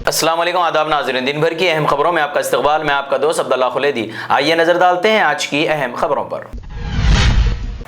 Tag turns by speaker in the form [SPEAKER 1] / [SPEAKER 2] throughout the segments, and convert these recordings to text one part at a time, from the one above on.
[SPEAKER 1] अस्सलाम वालेकुम, आदाब नाज़रीन। दिन भर की अहम खबरों में आपका इस्तकबाल। मैं आपका दोस्त अब्दुल्ला खुलेदी। आइए नजर डालते हैं आज की अहम खबरों पर।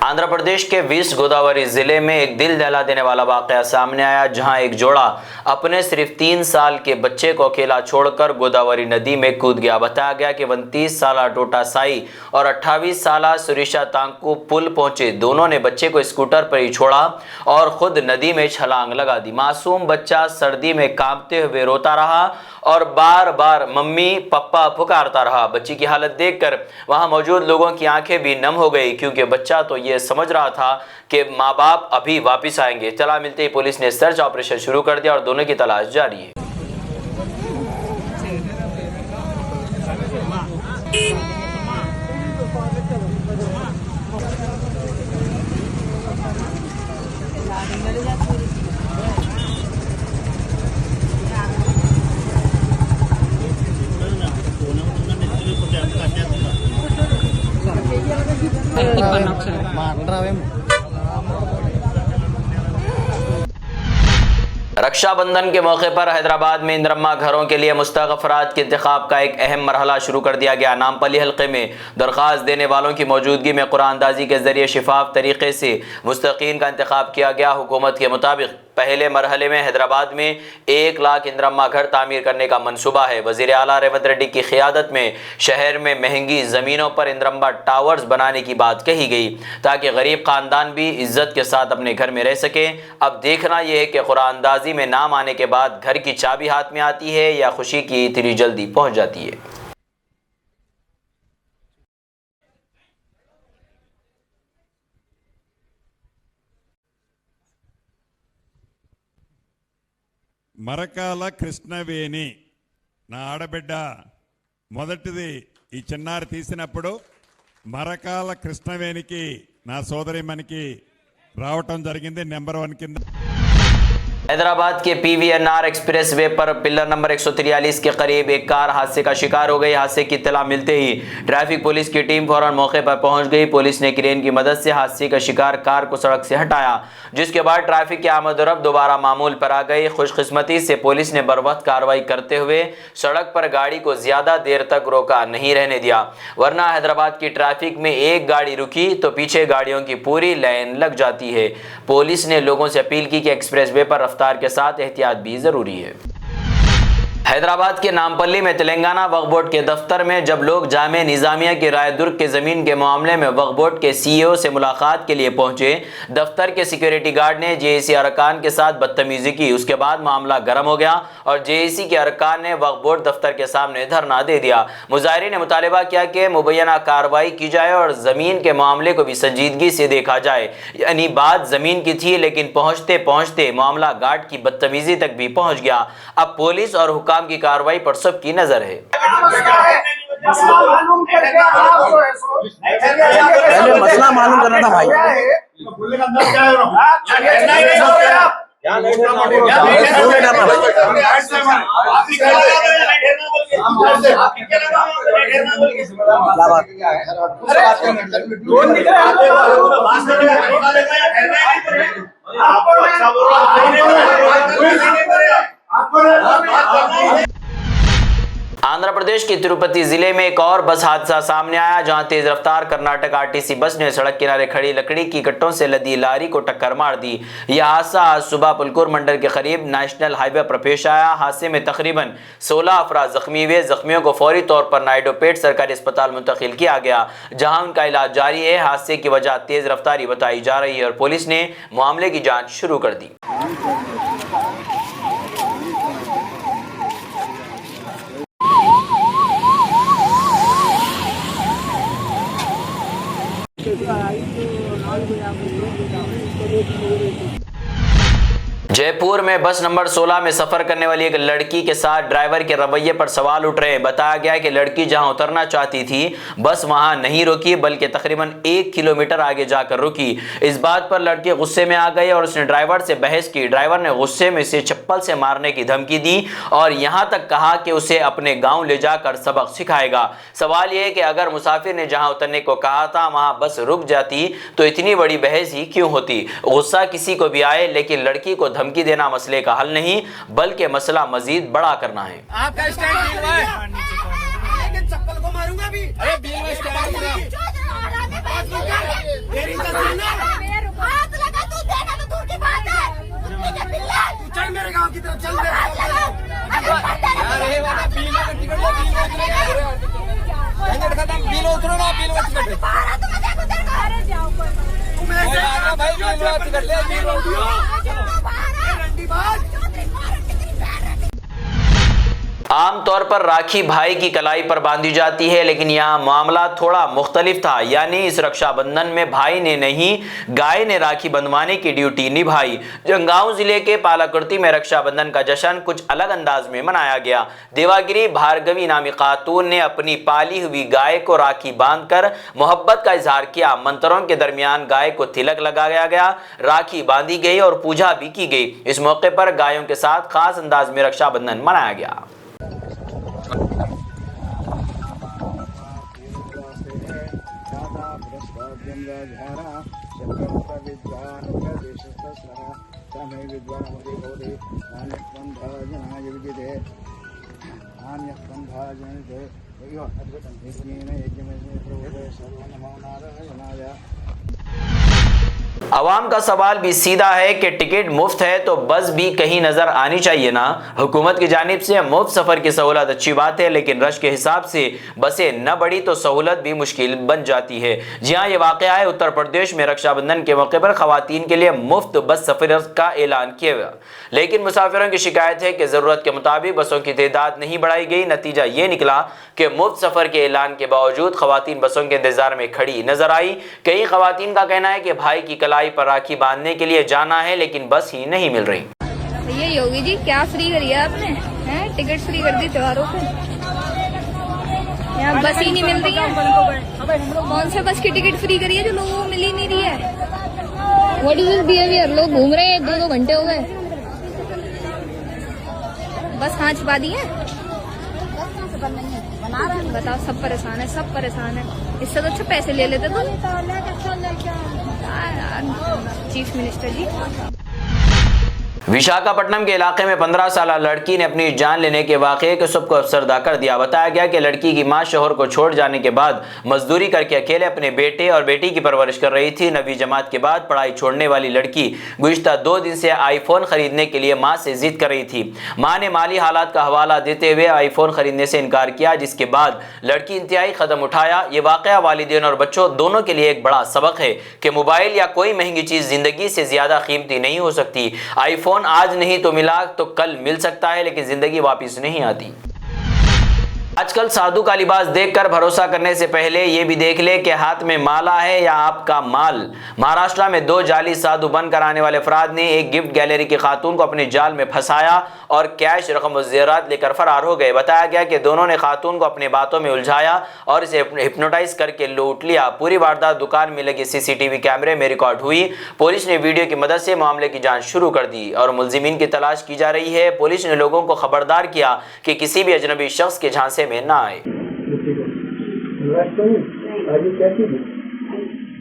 [SPEAKER 1] आंध्र प्रदेश के वीस्ट गोदावरी जिले में एक दिल दहला देने वाला वाकया सामने आया, जहां एक जोड़ा अपने सिर्फ 3 साल के बच्चे को अकेला छोड़कर गोदावरी नदी में कूद गया। बताया गया कि 29 साला टोटा साई और 28 साला सुरीशा तांकू पुल पहुंचे। दोनों ने बच्चे को स्कूटर पर ही छोड़ा और खुद नदी में छलांग लगा दी। मासूम बच्चा सर्दी में कांपते हुए रोता रहा और बार बार मम्मी पप्पा पुकारता रहा। बच्ची की हालत देखकर वहां मौजूद लोगों की आंखें भी नम हो गई, क्योंकि बच्चा तो ये समझ रहा था कि माँ बाप अभी वापस आएंगे। इत्तला मिलते ही पुलिस ने सर्च ऑपरेशन शुरू कर दिया और दोनों की तलाश जारी है। रक्षाबंधन के मौके पर हैदराबाद में इंद्रम्मा घरों के लिए मुस्तहक अफराद के इंतखाब का एक अहम मरहला शुरू कर दिया गया। नामपल्ली हल्के में दरख्वास्त देने वालों की मौजूदगी में कुरानदाजी के जरिए शिफाफ तरीके से मुस्तकीन का इंतखाब किया गया। हुकूमत के मुताबिक पहले मरहले में हैदराबाद में 1 लाख इंद्रम्मा घर तामीर करने का मंसूबा है। वज़ीर आला रेवंत रेड्डी की क़ियादत में शहर में महंगी ज़मीनों पर इंद्रम्मा टावर्स बनाने की बात कही गई, ताकि गरीब ख़ानदान भी इज्जत के साथ अपने घर में रह सके। अब देखना यह है कि कुरानदाजी में नाम आने के बाद घर की चाबी हाथ में आती है या खुशी की इतनी जल्दी पहुँच जाती है।
[SPEAKER 2] మరకాల కృష్ణవేణి నా ఆడబిడ్డ మొదటిది ఈ చిన్నారి తీసినప్పుడు మరకాల కృష్ణవేణికి నా సోదరిమణికి రావటం జరిగింది నెంబర్ 1 కింద।
[SPEAKER 1] हैदराबाद के PVNR एक्सप्रेस वे पर पिलर नंबर 143 के करीब एक कार हादसे का शिकार हो गई। हादसे की इत्तला मिलते ही ट्रैफिक पुलिस की टीम फौरन मौके पर पहुंच गई। पुलिस ने क्रेन की मदद से हादसे का शिकार कार को सड़क से हटाया, जिसके बाद ट्रैफिक की आमद-ओ-रफ्त दोबारा मामूल पर आ गई। खुशकिस्मती से पुलिस ने बरवक्त कार्रवाई करते हुए सड़क पर गाड़ी को ज्यादा देर तक रोका नहीं रहने दिया, वरना हैदराबाद की ट्रैफिक में एक गाड़ी रुकी तो पीछे गाड़ियों की पूरी लाइन लग जाती है। पुलिस ने लोगों से अपील की कि एक्सप्रेस वे पर रफ्तार के साथ एहतियात भी जरूरी है। हैदराबाद के नामपल्ली में तेलंगाना वक्फ बोर्ड के दफ्तर में जब लोग जामे निजामिया के रायदुर्ग के जमीन के मामले में वक्फ बोर्ड के CEO से मुलाकात के लिए पहुंचे, दफ्तर के सिक्योरिटी गार्ड ने JAC अरकान के साथ बदतमीजी की। उसके बाद मामला गर्म हो गया और JAC के अरकान ने वक्फ बोर्ड दफ्तर के सामने धरना दे दिया। मुजाहिरीन ने मुतालिबा किया कि मुबैना कार्रवाई की जाए और जमीन के मामले को भी संजीदगी से देखा जाए। यानी बात जमीन की थी, लेकिन पहुंचते पहुंचते मामला गार्ड की बदतमीजी तक भी पहुंच गया। अब पुलिस और हुकाम की कार्रवाई पर सबकी नजर है।
[SPEAKER 3] मसला मालूम करना था भाई।
[SPEAKER 1] आंध्र प्रदेश के तिरुपति जिले में एक और बस हादसा सामने आया, जहां तेज रफ्तार कर्नाटक RTC बस ने सड़क किनारे खड़ी लकड़ी की कट्टों से लदी लारी को टक्कर मार दी। यह हादसा आज सुबह पुलकुर मंडल के करीब नेशनल हाईवे पर पेश आया। हादसे में तकरीबन 16 अफराद जख्मी हुए। जख्मियों को फौरी तौर पर नाइडोपेट सरकारी अस्पताल मुंतकिल किया गया, जहां उनका इलाज जारी है। हादसे की वजह तेज रफ्तारी बताई जा रही है और पुलिस ने मामले की जाँच शुरू कर दी। जयपुर में बस नंबर 16 में सफर करने वाली एक लड़की के साथ ड्राइवर के रवैये पर सवाल उठ रहे हैं। बताया गया कि लड़की जहां उतरना चाहती थी, बस वहां नहीं रुकी, बल्कि तकरीबन 1 किलोमीटर आगे जाकर रुकी। इस बात पर लड़की गुस्से में आ गई और उसने ड्राइवर से बहस की। ड्राइवर ने गुस्से में उसे चप्पल से मारने की धमकी दी और यहां तक कहा कि उसे अपने गाँव ले जाकर सबक सिखाएगा। सवाल यह है कि अगर मुसाफिर ने जहाँ उतरने को कहा था वहां बस रुक जाती तो इतनी बड़ी बहस ही क्यों होती। गुस्सा किसी को भी आए, लेकिन लड़की को धमकी देना मसले का हल नहीं बल्कि मसला मजीद बड़ा करना है।
[SPEAKER 4] आपका स्टैंड बिल है, लेकिन चप्पल को मारूंगा अभी। अरे बिल में स्टैंड बिल है। मेरी हाथ लगा, तू देना तो दूर की बात है। तू चल मेरे गांव की तरफ, चल यार ये वाला बिल का टिकट लो, बिल खत्म, बिल उतरो ना, बिल का टिकट अरे जाओ तू मेरे से भाई, बिल का टिकट ले, बिल उठो रंडी बात।
[SPEAKER 1] आमतौर पर राखी भाई की कलाई पर बांधी जाती है, लेकिन यहाँ मामला थोड़ा मुख्तलिफ था। यानी इस रक्षाबंधन में भाई ने नहीं, गाय ने राखी बंधवाने की ड्यूटी निभाई। जंगांव जिले के पालाकुर्ती में रक्षाबंधन का जश्न कुछ अलग अंदाज में मनाया गया। देवागिरी भार्गवी नामी खातून ने अपनी पाली हुई गाय को राखी बांधकर मोहब्बत का इजहार किया। मंत्रों के दरमियान गाय को तिलक लगाया गया, राखी बांधी गई और पूजा भी की गई। इस मौके पर गायों के साथ खास अंदाज में रक्षाबंधन मनाया गया। अवाम का सवाल भी सीधा है कि टिकट मुफ्त है तो बस भी कहीं नजर आनी चाहिए ना। हुकूमत की जानिब से मुफ्त सफर की सहूलत अच्छी बात है, लेकिन रश के हिसाब से बसें न बढ़ी तो सहूलत भी मुश्किल बन जाती है। जी हाँ, ये वाकया है उत्तर प्रदेश में। रक्षाबंधन के मौके पर खवातीन के लिए मुफ्त बस सफर का ऐलान किया गया, लेकिन मुसाफिरों की शिकायत है कि जरूरत के मुताबिक बसों की तादाद नहीं बढ़ाई गई। नतीजा ये निकला कि मुफ्त सफर के ऐलान के बावजूद खवातीन बसों के इंतजार में खड़ी नजर आई। कई खवातीन का कहना है कि भाई की कलाई पर राखी बांधने के लिए जाना है, लेकिन बस ही नहीं मिल रही।
[SPEAKER 5] ये योगी जी क्या फ्री करी है आपने? हैं टिकट फ्री कर दी त्योहारों पे, यहाँ बस ही नहीं मिल रही है। कौन से बस की टिकट फ्री करी है जो लोगों को मिल ही नहीं रही है? What is this behaviour? लोग घूम रहे हैं, 2-2 घंटे हो गए, बस कहाँ छुपा दी है? बताओ, सब परेशान है, सब परेशान है। इससे तो अच्छा पैसे ले लेते तुम, चीफ मिनिस्टर जी।
[SPEAKER 1] विशाखापट्टनम के इलाके में 15 साल लड़की ने अपनी जान लेने के वाकये को सबको अफसरदा कर दिया। बताया गया कि लड़की की मां शोहर को छोड़ जाने के बाद मजदूरी करके अकेले अपने बेटे और बेटी की परवरिश कर रही थी। 9वीं जमात के बाद पढ़ाई छोड़ने वाली लड़की गुज़िश्ता 2 दिन से आईफोन खरीदने के लिए मां से जिद कर रही थी। मां ने माली हालात का हवाला देते हुए आईफोन खरीदने से इनकार किया, जिसके बाद लड़की इंतहाई कदम उठाया। ये वाकया वालिदैन और बच्चों दोनों के लिए एक बड़ा सबक है कि मोबाइल या कोई महंगी चीज जिंदगी से ज्यादा कीमती नहीं हो सकती। आईफोन आज नहीं तो मिला तो कल मिल सकता है, लेकिन जिंदगी वापस नहीं आती। आजकल साधु का लिबास देखकर भरोसा करने से पहले यह भी देख ले कि हाथ में माला है या आपका माल। महाराष्ट्र में 2 जाली साधु बनकर आने वाले अफराद ने एक गिफ्ट गैलरी की खातून को अपने जाल में फंसाया और कैश, रकम व ज़ेवरात लेकर फरार हो गए। बताया गया कि दोनों ने खातून को अपने बातों में उलझाया और इसे हिप्नोटाइज करके लूट लिया। पूरी वारदात दुकान में लगे CCTV कैमरे में रिकॉर्ड हुई। पुलिस ने वीडियो की मदद से मामले की जाँच शुरू कर दी और मुलजिमीन की तलाश की जा रही है। पुलिस ने लोगों को खबरदार किया कि किसी भी अजनबी शख्स के झांसे में ना आए।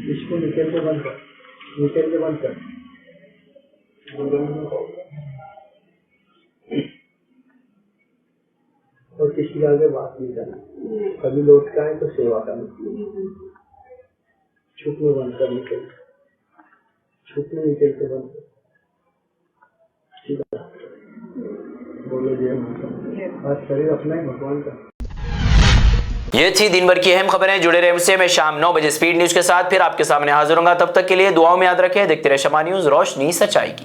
[SPEAKER 6] इसको निकल के बंद कर और किसी के आगे बात नहीं करना। कभी लौट के आए तो सेवा करना। छुपने बंद कर, छुपने निकल के बंद कर। बोलो जय माता। आज शरीर अपना ही भगवान का।
[SPEAKER 1] ये थी दिन भर की अहम खबरें। जुड़े रहे हमसे। मैं शाम 9 बजे स्पीड न्यूज के साथ फिर आपके सामने हाजिर होऊंगा। तब तक के लिए दुआओं में याद रखें। देखते रहे शमा न्यूज, रोशनी सच्चाई की।